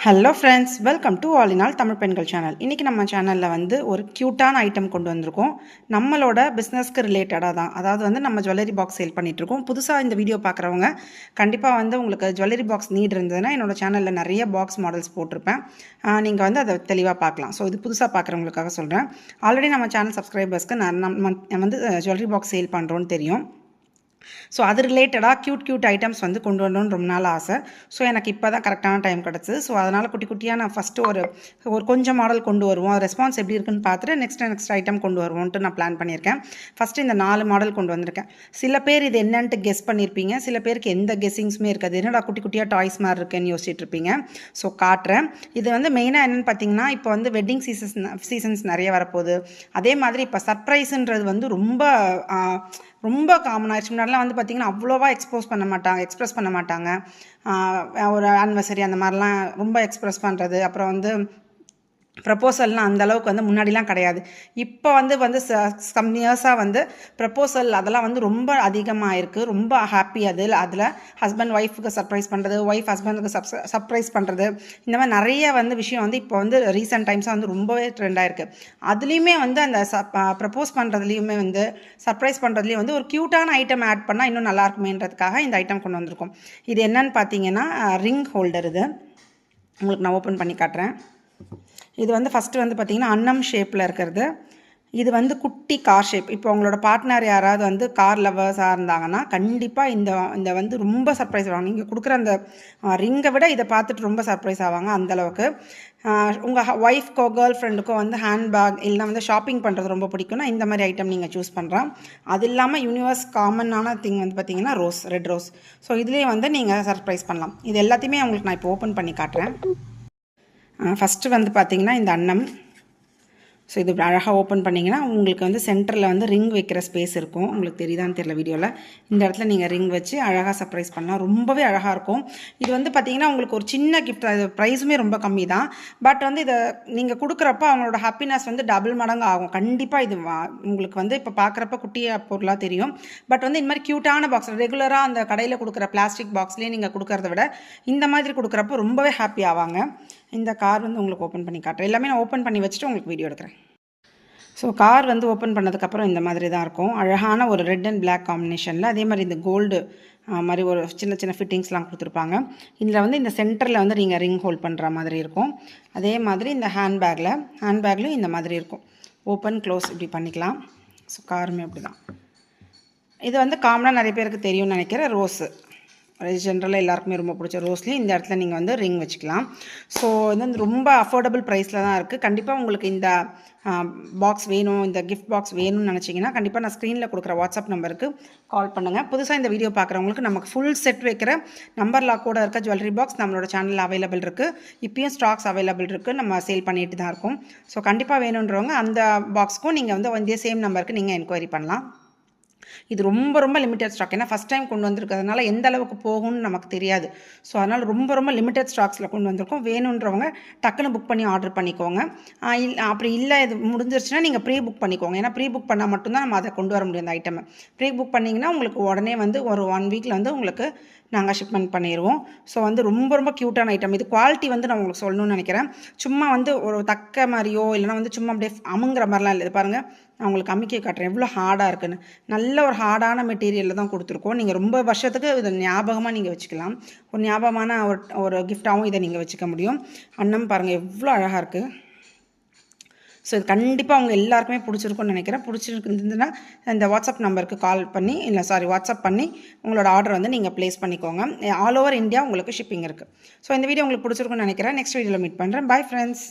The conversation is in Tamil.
Hello friends, welcome to all in all Tamil பெண்கள் சேனல். இன்றைக்கி நம்ம சேனலில் வந்து ஒரு க்யூட்டான ஐட்டம் கொண்டு வந்திருக்கோம். நம்மளோட பிஸ்னஸ்க்கு ரிலேட்டடாக தான். அதாவது வந்து நம்ம ஜுவல்லரி பாக்ஸ் சேல் பண்ணிகிட்ருக்கோம். புதுசாக இந்த வீடியோ பார்க்குறவங்க கண்டிப்பாக வந்து உங்களுக்கு ஜுவல்லரி பாக்ஸ் நீட் இருந்ததுன்னா என்னோட சேனலில் நிறைய பாக்ஸ் மாடல்ஸ் போட்டிருப்பேன். நீங்கள் வந்து அதை தெளிவாக பார்க்கலாம். ஸோ இது புதுசாக பார்க்குறவங்களுக்காக சொல்கிறேன். ஆல்ரெடி நம்ம சேனல் சப்ஸ்கிரைபர்ஸ்க்கு நம்ம வந்து ஜுவல்லரி பாக்ஸ் சேல் பண்ணுறோன்னு தெரியும். ஸோ அது ரிலேட்டடாக க்யூட் ஐட்டம்ஸ் வந்து கொண்டு வரணும்னு ரொம்ப நாள் ஆசை. ஸோ எனக்கு இப்போ தான் கரெக்டான டைம் கிடச்சிது. ஸோ அதனால் குட்டியாக நான் ஃபஸ்ட்டு ஒரு கொஞ்சம் மாடல் கொண்டு வருவோம். ரெஸ்பான்ஸ் எப்படி இருக்குன்னு பார்த்துட்டு நெக்ஸ்ட் ஐட்டம் கொண்டு வருவோன்ட்டு நான் பிளான் பண்ணியிருக்கேன். ஃபஸ்ட்டு இந்த 4 மாடல் கொண்டு வந்திருக்கேன். சில பேர் இது என்னன்ட்டு கெஸ் பண்ணியிருப்பீங்க. சில பேருக்கு எந்த கெஸ்ஸிங்ஸுமே இருக்காது. என்னடா குட்டியாக டாய்ஸ் மாதிரி இருக்குன்னு யோசிச்சுட்டு இருப்பீங்க. ஸோ காட்டுறேன். இது வந்து மெயினாக என்னென்னு பார்த்தீங்கன்னா, இப்போ வந்து வெட்டிங் சீசன்ஸ் நிறைய வரப்போகுது. அதே மாதிரி இப்போ சர்ப்ரைஸுன்றது வந்து ரொம்ப காமன் ஆயிடுச்சு. முன்னாடிலாம் வந்து பார்த்திங்கன்னா அவ்வளோவா எக்ஸ்ப்ரெஸ் பண்ண மாட்டாங்க. ஒரு ஆனிவர்சரி அந்த மாதிரிலாம் ரொம்ப எக்ஸ்ப்ரெஸ் பண்ணுறது, அப்புறம் வந்து ப்ரப்போசல்லாம் அந்தளவுக்கு வந்து முன்னாடிலாம் கிடையாது. இப்போ வந்து சம் இயர்ஸாக வந்து ப்ரப்போசல் அதெல்லாம் வந்து ரொம்ப அதிகமாக இருக்குது. ரொம்ப ஹாப்பி அதில் ஹஸ்பண்ட் ஒய்ஃபுக்கு சர்ப்ரைஸ் பண்ணுறது, ஒய்ஃப் ஹஸ்பண்டுக்கு சர்ப்ரைஸ் பண்ணுறது, இந்த மாதிரி நிறைய வந்து விஷயம் வந்து இப்போ வந்து ரீசெண்ட் டைம்ஸாக வந்து ரொம்பவே ட்ரெண்டாக இருக்குது. அதுலேயுமே வந்து அந்த ப்ரப்போஸ் பண்ணுறதுலேயுமே வந்து சர்ப்ரைஸ் பண்ணுறதுலேயும் வந்து ஒரு க்யூட்டான ஐட்டம் ஆட் பண்ணால் இன்னும் நல்லாயிருக்குமேன்றதுக்காக இந்த ஐட்டம் கொண்டு வந்திருக்கோம். இது என்னன்னு பார்த்தீங்கன்னா ரிங் ஹோல்டர். இது உங்களுக்கு நான் ஓப்பன் பண்ணி காட்டுறேன். இது வந்து ஃபஸ்ட்டு வந்து பார்த்திங்கன்னா அன்னம் ஷேப்பில் இருக்கிறது. இது வந்து குட்டி கார் ஷேப். இப்போ உங்களோட பார்ட்னர் யாராவது வந்து கார் லவர்ஸாக இருந்தாங்கன்னா கண்டிப்பாக இந்த வந்து ரொம்ப சர்ப்ரைஸ் ஆவாங்க. நீங்கள் கொடுக்குற அந்த ரிங்கை விட இதை பார்த்துட்டு ரொம்ப சர்ப்ரைஸ் ஆவாங்க அந்தளவுக்கு. உங்கள் ஒய்ஃப்க்கோ கேர்ள் ஃப்ரெண்டுக்கோ வந்து ஹேண்ட்பேக் இல்லைனா வந்து ஷாப்பிங் பண்ணுறது ரொம்ப பிடிக்கும்னா இந்த மாதிரி ஐட்டம் நீங்கள் சூஸ் பண்ணுறோம். அது இல்லாமல் யூனிவர்ஸ் காமனான திங் வந்து பார்த்திங்கன்னா ரெட் ரோஸ். ஸோ இதுலேயே வந்து நீங்கள் சர்ப்ரைஸ் பண்ணலாம். இது எல்லாத்தையுமே உங்களுக்கு நான் இப்போ ஓப்பன் பண்ணி காட்டுறேன். ஃபஸ்ட்டு வந்து பார்த்திங்கன்னா இந்த அன்னம். ஸோ இது அழகாக ஓப்பன் பண்ணிங்கன்னா உங்களுக்கு வந்து சென்டரில் வந்து ரிங் வைக்கிற ஸ்பேஸ் இருக்கும். உங்களுக்கு தெரியுதான்னு தெரியல வீடியோவில். இந்த இடத்துல நீங்கள் ரிங் வச்சு அழகாக சர்ப்ரைஸ் பண்ணலாம். ரொம்பவே அழகாக இருக்கும். இது வந்து பார்த்திங்கன்னா உங்களுக்கு ஒரு சின்ன கிஃப்ட். அது ப்ரைஸுமே ரொம்ப கம்மி தான். பட் வந்து இதை நீங்கள் கொடுக்குறப்ப அவங்களோட ஹாப்பினஸ் வந்து டபுள் மடங்கு ஆகும். கண்டிப்பாக இது உங்களுக்கு வந்து இப்போ பார்க்குறப்ப குட்டியாக பொருளாக தெரியும். பட் வந்து இந்த மாதிரி க்யூட்டான பாக்ஸ் ரெகுலராக அந்த கடையில் கொடுக்குற பிளாஸ்டிக் பாக்ஸ்லேயே நீங்கள் கொடுக்குறத விட இந்த மாதிரி கொடுக்குறப்ப ரொம்பவே ஹாப்பி ஆவாங்க. இந்த கார் வந்து உங்களுக்கு ஓப்பன் பண்ணி காட்டுறேன். எல்லாமே நான் ஓப்பன் பண்ணி வச்சுட்டு உங்களுக்கு வீடியோ எடுக்கிறேன். ஸோ கார் வந்து ஓப்பன் பண்ணதுக்கப்புறம் இந்த மாதிரி தான் இருக்கும். அழகான ஒரு ரெட் அண்ட் பிளாக் காம்பினேஷனில். அதே மாதிரி இந்த கோல்டு மாதிரி ஒரு சின்ன ஃபிட்டிங்ஸ்லாம் கொடுத்துருப்பாங்க. இதில் வந்து இந்த சென்டரில் வந்து நீங்கள் ரிங் ஹோல்ட் பண்ணுற மாதிரி இருக்கும். அதே மாதிரி இந்த ஹேண்ட்பேக்லையும் இந்த மாதிரி இருக்கும். ஓப்பன் க்ளோஸ் இப்படி பண்ணிக்கலாம். ஸோ காருமே அப்படி தான். இது வந்து காமனாக நிறைய பேருக்கு தெரியும்னு நினைக்கிறேன். ரோஸு ஜென்ரலாக எல்லாருக்குமே ரொம்ப பிடிச்ச ரோஸ்லேயும் இந்த இடத்துல நீங்கள் வந்து ரிங் வச்சுக்கலாம். ஸோ இது வந்து ரொம்ப அஃபோர்டபுள் ப்ரைஸில் தான் இருக்குது. கண்டிப்பாக உங்களுக்கு இந்த பாக்ஸ் வேணும், இந்த கிஃப்ட் பாக்ஸ் வேணும்னு நினச்சிங்கன்னா கண்டிப்பாக நான் ஸ்க்ரீனில் கொடுக்குற வாட்ஸ்அப் நம்பருக்கு கால் பண்ணுங்கள். புதுசாக இந்த வீடியோ பார்க்குறவங்களுக்கு நமக்கு ஃபுல் செட் வைக்கிற நம்பர் லாக்கோடு இருக்க ஜுவல்லரி பாக்ஸ் நம்மளோட சேனலில் அவைலபிள் இருக்குது. இப்போயும் ஸ்டாக்ஸ் அவைலபிள் இருக்குது. நம்ம சேல் பண்ணிட்டு தான் இருக்கோம். ஸோ கண்டிப்பாக வேணுன்றவங்க அந்த பாக்ஸ்க்கும் நீங்கள் வந்து இதே சேம் நம்பருக்கு நீங்கள் என்கொயரி பண்ணலாம். இது ரொம்ப லிமிட்டட் ஸ்டாக். ஏன்னா ஃபஸ்ட் டைம் கொண்டு வந்திருக்கிறதுனால எந்த அளவுக்கு போகும்னு நமக்கு தெரியாது. ஸோ அதனால் ரொம்ப லிமிட்டட் ஸ்டாக்ஸில் கொண்டு வந்திருக்கோம். வேணுன்றவங்க டக்குன்னு புக் பண்ணி ஆர்டர் பண்ணிக்கோங்க. அப்படி இல்லை இது முடிஞ்சிருச்சுன்னா நீங்கள் ப்ரீ புக் பண்ணிக்கோங்க. ஏன்னா ப்ரீ புக் பண்ணால் மட்டும்தான் நம்ம அதை கொண்டு வர முடியும். அந்த ஐட்டமை ப்ரீ புக் பண்ணிங்கன்னா உங்களுக்கு உடனே வந்து ஒரு 1 வீக்கில் வந்து உங்களுக்கு நாங்கள் ஷிப்மெண்ட் பண்ணிடுவோம். ஸோ வந்து ரொம்ப க்யூட்டான ஐட்டம். இது குவாலிட்டி வந்து நான் உங்களுக்கு சொல்லணும்னு நினைக்கிறேன். சும்மா வந்து ஒரு தக்க மாதிரியோ இல்லைனா வந்து சும்மா அப்படியே அமுங்கிற மாதிரிலாம் இல்லை. இது பாருங்கள், நான் உங்களுக்கு அமுக்கி காட்டுறேன் எவ்வளோ ஹார்டாக இருக்குன்னு. நல்ல ஒரு ஹார்டான மெட்டீரியலில் தான் கொடுத்துருக்கோம். நீங்கள் ரொம்ப வருஷத்துக்கு இதை ஞாபகமாக நீங்கள் வச்சுக்கலாம். ஒரு ஞாபகமான ஒரு கிஃப்டாகவும் இதை நீங்கள் வச்சுக்க முடியும். அன்னம் பாருங்கள் எவ்வளோ அழகாக இருக்குது. ஸோ இது கண்டிப்பாக அவங்க எல்லாருக்குமே பிடிச்சிருக்கும்னு நினைக்கிறேன். பிடிச்சிருக்குதுன்னா இந்த வாட்ஸ்அப் நம்பருக்கு வாட்ஸ்அப் பண்ணி உங்களோட ஆர்டர் வந்து நீங்கள் ப்ளேஸ் பண்ணிக்கோங்க. ஆல் ஓவர் இந்தியா உங்களுக்கு ஷிப்பிங் இருக்குது. ஸோ இந்த வீடியோ உங்களுக்கு பிடிச்சிருக்குன்னு நினைக்கிறேன். நெக்ஸ்ட் வீடியோவில் மீட் பண்ணுறேன். Bye friends.